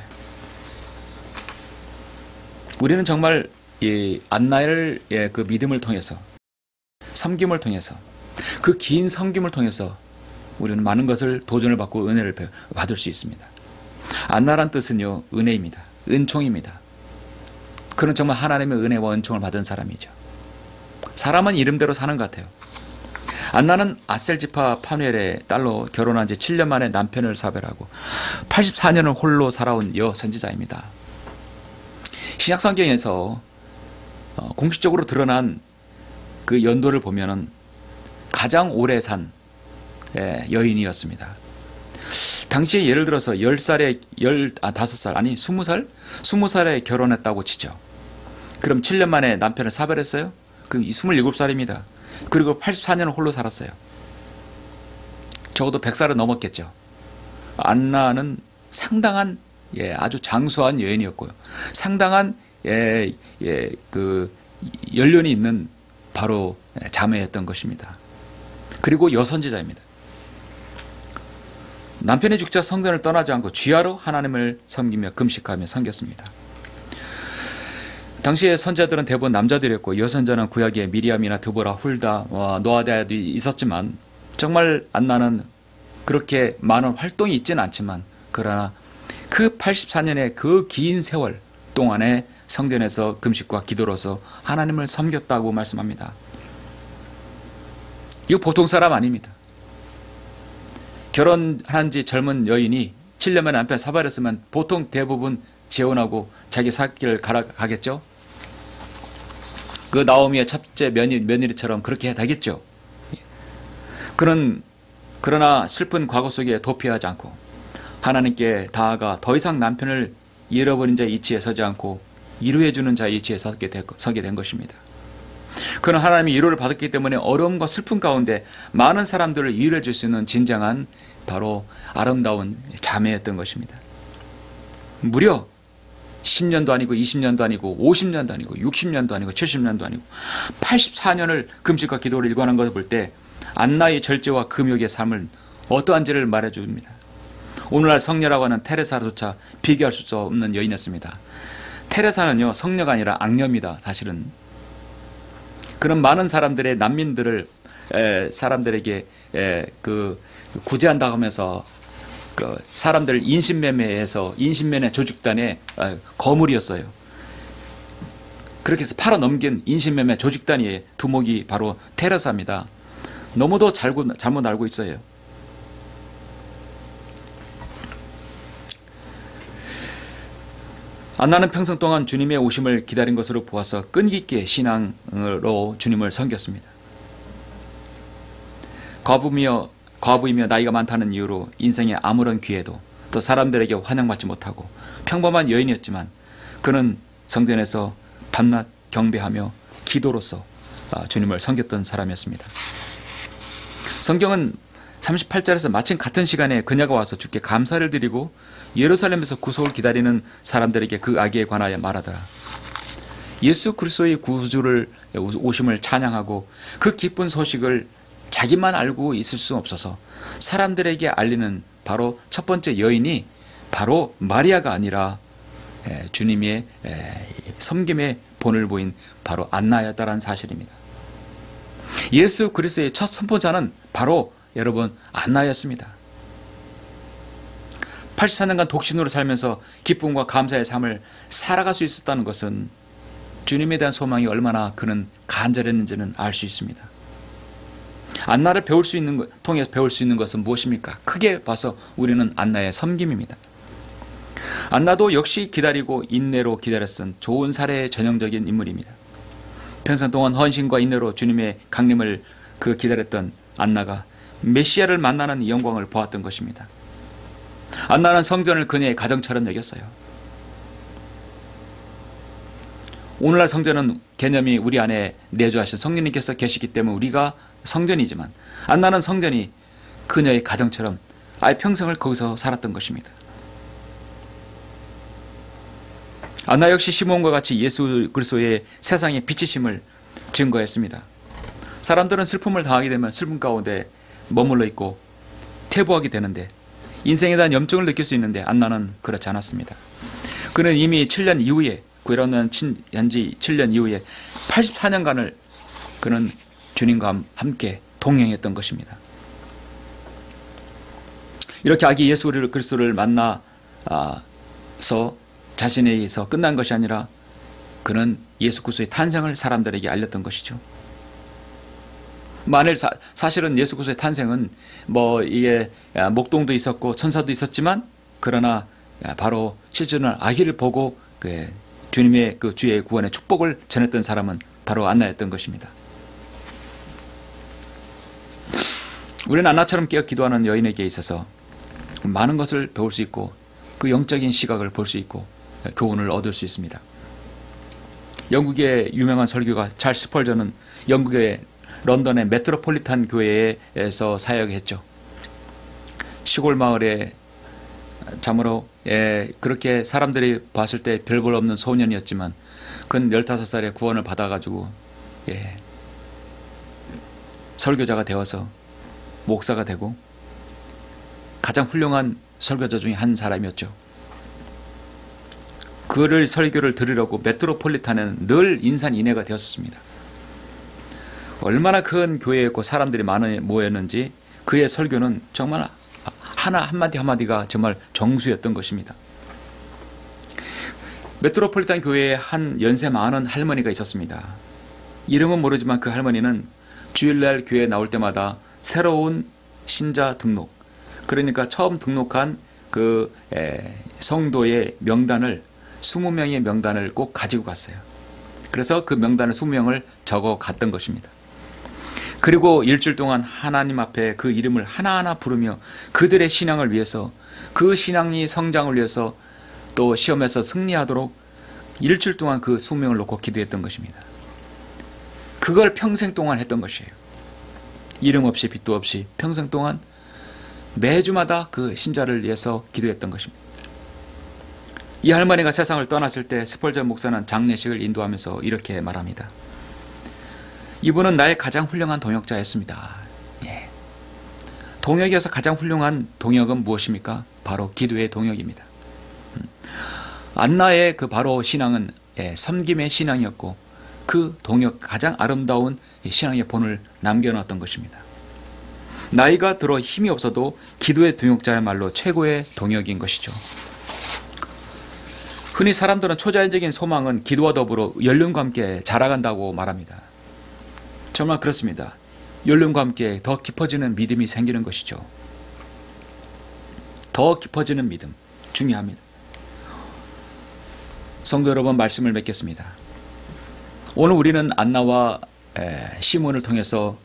우리는 정말 이 안나를 그 믿음을 통해서 섬김을 통해서 그 긴 섬김을 통해서 우리는 많은 것을 도전을 받고 은혜를 받을 수 있습니다. 안나란 뜻은요 은혜입니다. 은총입니다. 그는 정말 하나님의 은혜와 은총을 받은 사람이죠. 사람은 이름대로 사는 것 같아요. 안나는 아셀지파 파누엘의 딸로 결혼한 지 7년 만에 남편을 사별하고 84년을 홀로 살아온 여 선지자입니다. 신약성경에서 공식적으로 드러난 그 연도를 보면은 가장 오래 산 여인이었습니다. 당시에 예를 들어서 10살에 15살 아니 20살? 20살에 결혼했다고 치죠. 그럼 7년 만에 남편을 사별했어요? 그럼 27살입니다. 그리고 84년을 홀로 살았어요. 적어도 100살은 넘었겠죠. 안나는 상당한 아주 장수한 여인이었고요. 상당한 그 연륜이 있는 바로 자매였던 것입니다. 그리고 여선지자입니다. 남편의 죽자 성전을 떠나지 않고 쥐하로 하나님을 섬기며 금식하며 섬겼습니다. 당시의 선자들은 대부분 남자들이었고 여선자는 구약에 미리암이나 드보라, 훌다, 노아디아도 있었지만 정말 안나는 그렇게 많은 활동이 있지는 않지만 그러나 그 84년의 그 긴 세월 동안에 성전에서 금식과 기도로서 하나님을 섬겼다고 말씀합니다. 이거 보통 사람 아닙니다. 결혼한 지 젊은 여인이 7년 만에 남편 사발했으면 보통 대부분 재혼하고 자기 살 길을 가겠죠. 그 나오미의 첫째 며느리처럼 그렇게 되겠죠. 그러나 슬픈 과거 속에 도피하지 않고 하나님께 다가가 더 이상 남편을 잃어버린 자의 이치에 서지 않고 위로해주는 자의 이치에 서게 된 것입니다. 그는 하나님의 위로를 받았기 때문에 어려움과 슬픔 가운데 많은 사람들을 위로해 줄 수 있는 진정한 바로 아름다운 자매였던 것입니다. 무려 10년도 아니고 20년도 아니고 50년도 아니고 60년도 아니고 70년도 아니고 84년을 금식과 기도를 일관한 것을 볼 때 안나의 절제와 금욕의 삶을 어떠한지를 말해줍니다. 오늘날 성녀라고 하는 테레사조차 비교할 수 없는 여인이었습니다. 테레사는요 성녀가 아니라 악녀입니다. 사실은 그런 많은 사람들의 난민들을 사람들에게 그 구제한다고 하면서 그 사람들을 인신매매해서 인신매매 조직단의 거물이었어요. 그렇게 해서 팔아넘긴 인신매매 조직단의 두목이 바로 테레사입니다. 너무도 잘못 알고 있어요. 안나는 평생 동안 주님의 오심을 기다린 것으로 보아서 끈기있게 신앙으로 주님을 섬겼습니다. 과부이며 나이가 많다는 이유로 인생의 아무런 기회도 또 사람들에게 환영받지 못하고 평범한 여인이었지만 그는 성전에서 밤낮 경배하며 기도로서 주님을 섬겼던 사람이었습니다. 성경은 38절에서 마침 같은 시간에 그녀가 와서 주께 감사를 드리고 예루살렘에서 구속을 기다리는 사람들에게 그 아기에 관하여 말하더라. 예수 그리스도의 구주를 오심을 찬양하고 그 기쁜 소식을 자기만 알고 있을 수 없어서 사람들에게 알리는 바로 첫 번째 여인이 바로 마리아가 아니라 주님의 섬김의 본을 보인 바로 안나였다라는 사실입니다. 예수 그리스도의 첫 선포자는 바로 여러분 안나였습니다. 84년간 독신으로 살면서 기쁨과 감사의 삶을 살아갈 수 있었다는 것은 주님에 대한 소망이 얼마나 그는 간절했는지는 알 수 있습니다. 안나를 통해서 배울 수 있는 것은 무엇입니까? 크게 봐서 우리는 안나의 섬김입니다. 안나도 역시 기다리고 인내로 기다렸던 좋은 사례의 전형적인 인물입니다. 평생 동안 헌신과 인내로 주님의 강림을 기다렸던 안나가 메시아를 만나는 영광을 보았던 것입니다. 안나는 성전을 그녀의 가정처럼 여겼어요. 오늘날 성전은 개념이 우리 안에 내주하신 성령님께서 계시기 때문에 우리가 성전이지만 안나는 성전이 그녀의 가정처럼 아예 평생을 거기서 살았던 것입니다. 안나 역시 시몬과 같이 예수 그리스도의 세상의 빛이심을 증거했습니다. 사람들은 슬픔을 당하게 되면 슬픔 가운데 머물러 있고 퇴보하게 되는데 인생에 대한 염증을 느낄 수 있는데 안나는 그렇지 않았습니다. 그는 이미 7년 이후에 구원한 현지 7년 이후에 84년간을 그는 주님과 함께 동행했던 것입니다. 이렇게 아기 예수 그리스도를 만나서 자신에게서 끝난 것이 아니라 그는 예수 그리스도의 탄생을 사람들에게 알렸던 것이죠. 만일 사실은 예수 그리스도의 탄생은 이게 목동도 있었고 천사도 있었지만 그러나 바로 실제로는 아기를 보고 주님의 주의 구원의 축복을 전했던 사람은 바로 안나였던 것입니다. 우리는 안나처럼 깨어 기도하는 여인에게 있어서 많은 것을 배울 수 있고 그 영적인 시각을 볼 수 있고 교훈을 얻을 수 있습니다. 영국의 유명한 설교가 찰스 스펄전은 영국의 런던의 메트로폴리탄 교회에서 사역했죠. 시골 마을에 참으로 그렇게 사람들이 봤을 때 별 볼 없는 소년이었지만 그는 15살에 구원을 받아가지고 설교자가 되어서 목사가 되고 가장 훌륭한 설교자 중에 한 사람이었죠. 그를 설교를 들으려고 메트로폴리탄에는 늘 인산인해가 되었습니다. 얼마나 큰 교회였고 사람들이 많이 모였는지 그의 설교는 정말 한마디 한마디가 정말 정수였던 것입니다. 메트로폴리탄 교회에 한 연세 많은 할머니가 있었습니다. 이름은 모르지만 그 할머니는 주일날 교회에 나올 때마다 새로운 신자 등록, 그러니까 처음 등록한 성도의 명단을 20명의 명단을 꼭 가지고 갔어요. 그래서 그 명단을 20명을 적어 갔던 것입니다. 그리고 일주일 동안 하나님 앞에 그 이름을 하나하나 부르며 그들의 신앙을 위해서, 그 신앙이 성장을 위해서 또 시험에서 승리하도록 일주일 동안 그 20명을 놓고 기도했던 것입니다. 그걸 평생 동안 했던 것이에요. 이름 없이 빚도 없이 평생 동안 매주마다 그 신자를 위해서 기도했던 것입니다. 이 할머니가 세상을 떠났을 때 스펄전 목사는 장례식을 인도하면서 이렇게 말합니다. 이분은 나의 가장 훌륭한 동역자였습니다. 동역에서 가장 훌륭한 동역은 무엇입니까? 바로 기도의 동역입니다. 안나의 바로 신앙은 섬김의 신앙이었고 그 동역, 가장 아름다운 신앙의 본을 남겨놨던 것입니다. 나이가 들어 힘이 없어도 기도의 동역자야말로 최고의 동역인 것이죠. 흔히 사람들은 초자연적인 소망은 기도와 더불어 연륜과 함께 자라간다고 말합니다. 정말 그렇습니다. 연륜과 함께 더 깊어지는 믿음이 생기는 것이죠. 더 깊어지는 믿음 중요합니다. 성도 여러분, 말씀을 맺겠습니다. 오늘 우리는 안나와 시몬을 통해서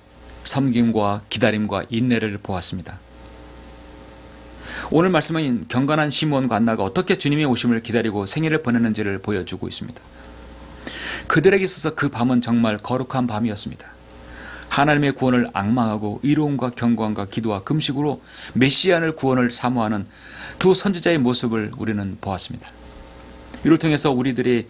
섬김과 기다림과 인내를 보았습니다. 오늘 말씀은 경건한 시몬과 안나가 어떻게 주님의 오심을 기다리고 생애를 보내는지를 보여주고 있습니다. 그들에게 있어서 그 밤은 정말 거룩한 밤이었습니다. 하나님의 구원을 앙망하고 의로움과 경건과 기도와 금식으로 메시아를 구원을 사모하는 두 선지자의 모습을 우리는 보았습니다. 이를 통해서 우리들이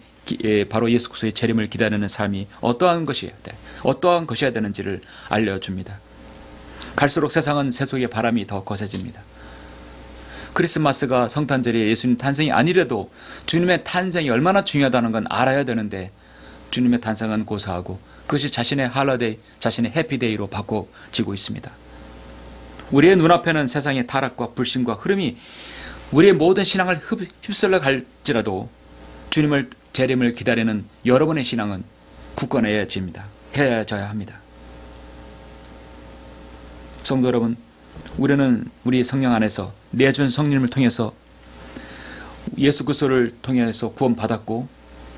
바로 예수 그리스도의 재림을 기다리는 삶이 어떠한 것이어야 되는지를 알려줍니다. 갈수록 세상은 세속의 바람이 더 거세집니다. 크리스마스가 성탄절이 예수님 탄생이 아니래도 주님의 탄생이 얼마나 중요하다는 건 알아야 되는데 주님의 탄생은 고사하고 그것이 자신의 할러데이, 자신의 해피데이로 바꿔지고 있습니다. 우리의 눈앞에는 세상의 타락과 불신과 흐름이 우리의 모든 신앙을 휩쓸러 갈지라도 주님을 재림을 기다리는 여러분의 신앙은 굳건해져야 합니다. 성도 여러분, 우리는 우리 성령 안에서 내준 성령을 통해서 예수 그리스도를 통해서 구원받았고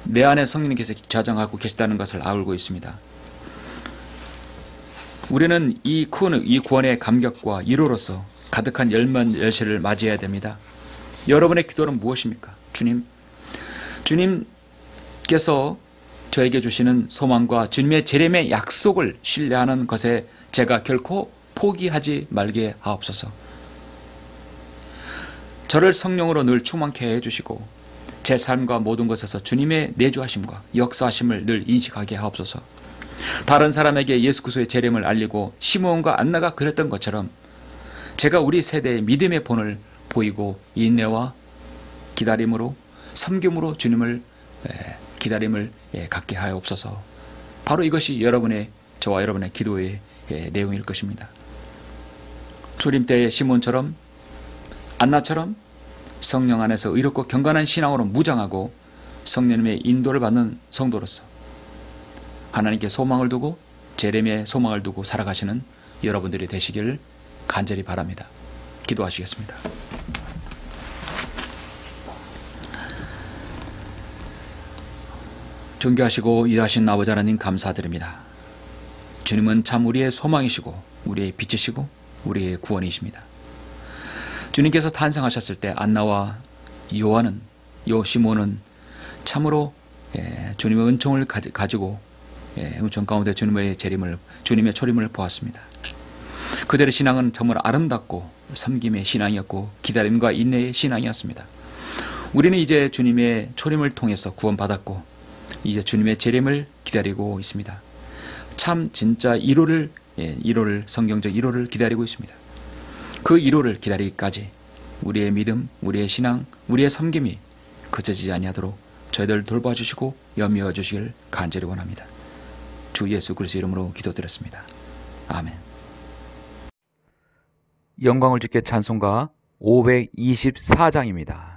내 안에 성령님께서 좌정하고 계시다는 것을 알고 있습니다. 우리는 이 구원의 감격과 이로로서 가득한 열시를 맞이해야 됩니다. 여러분의 기도는 무엇입니까? 주님께서 저에게 주시는 소망과 주님의 재림의 약속을 신뢰하는 것에 제가 결코 포기하지 말게 하옵소서. 저를 성령으로 늘 충만케 해주시고 제 삶과 모든 것에서 주님의 내주하심과 역사하심을 늘 인식하게 하옵소서. 다른 사람에게 예수 그리스도의 재림을 알리고 시므온과 안나가 그랬던 것처럼 제가 우리 세대의 믿음의 본을 보이고 인내와 기다림으로 섬김으로 주님을 기다림을 갖게 하옵소서. 바로 이것이 저와 여러분의 기도의 내용일 것입니다. 초림 때의 시몬처럼 안나처럼 성령 안에서 의롭고 경건한 신앙으로 무장하고 성령님의 인도를 받는 성도로서 하나님께 소망을 두고 재림의 소망을 두고 살아가시는 여러분들이 되시길 간절히 바랍니다. 기도하시겠습니다. 존귀하시고 위대하신 아버지 하나님 감사드립니다. 주님은 참 우리의 소망이시고 우리의 빛이시고 우리의 구원이십니다. 주님께서 탄생하셨을 때 안나와 시몬은 참으로 주님의 은총을 가지고 은총 가운데 주님의 초림을 보았습니다. 그들의 신앙은 정말 아름답고 섬김의 신앙이었고 기다림과 인내의 신앙이었습니다. 우리는 이제 주님의 초림을 통해서 구원받았고 이제 주님의 재림을 기다리고 있습니다. 참 진짜 1호를 성경적 1호를 기다리고 있습니다. 그 1호를 기다리기까지 우리의 믿음, 우리의 신앙, 우리의 섬김이 그쳐지지 아니하도록 저희들 돌봐주시고 염려해 주시길 간절히 원합니다. 주 예수 그리스도 이름으로 기도드렸습니다. 아멘. 영광을 주께 찬송가 524장입니다.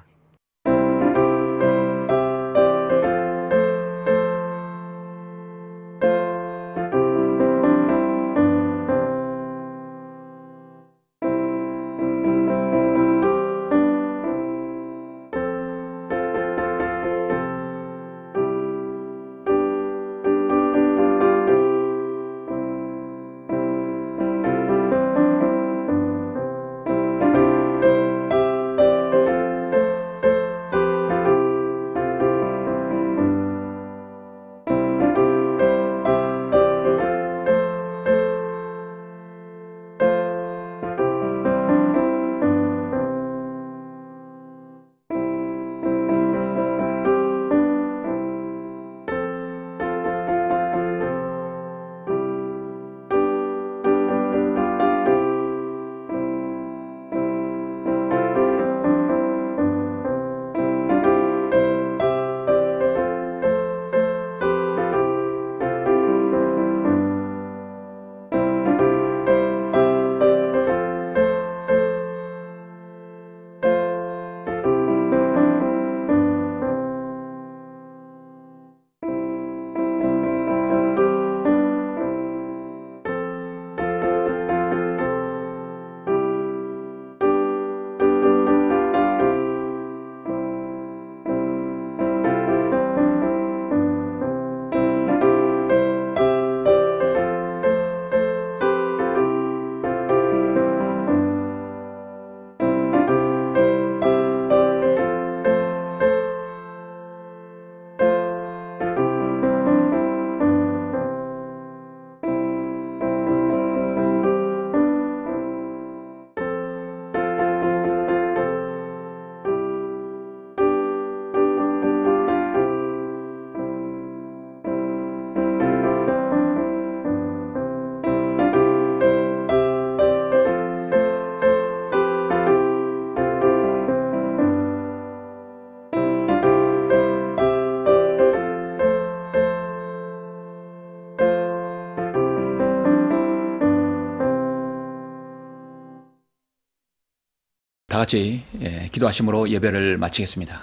다 같이 기도하심으로 예배를 마치겠습니다.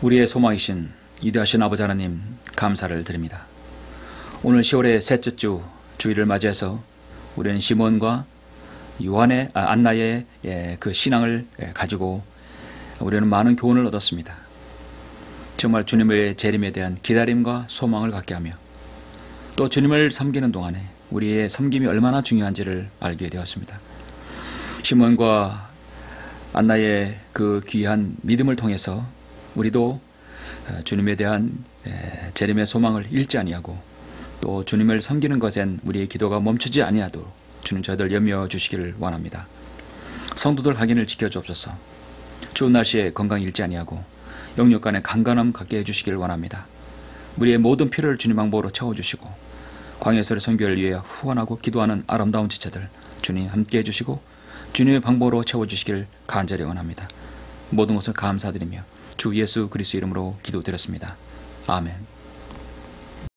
우리의 소망이신 위대하신 아버지 하나님, 감사를 드립니다. 오늘 10월의 셋째 주 주일을 맞이해서 우리는 시몬과 요한의 안나의 그 신앙을 가지고 우리는 많은 교훈을 얻었습니다. 정말 주님의 재림에 대한 기다림과 소망을 갖게 하며 또 주님을 섬기는 동안에 우리의 섬김이 얼마나 중요한지를 알게 되었습니다. 시몬과 안나의 그 귀한 믿음을 통해서 우리도 주님에 대한 재림의 소망을 잃지 아니하고 또 주님을 섬기는 것엔 우리의 기도가 멈추지 아니하도록 주님 저희들 염려 주시기를 원합니다. 성도들 확인을 지켜주옵소서. 추운 날씨에 건강 잃지 아니하고 영육 간의 강건함 갖게 해주시기를 원합니다. 우리의 모든 필요를 주님 방법으로 채워주시고 광야에서의 선교를 위해 후원하고 기도하는 아름다운 지체들 주님 함께 해주시고 주님의 방법으로 채워주시기를 간절히 원합니다. 모든 것을 감사드리며 주 예수 그리스도 이름으로 기도드렸습니다. 아멘.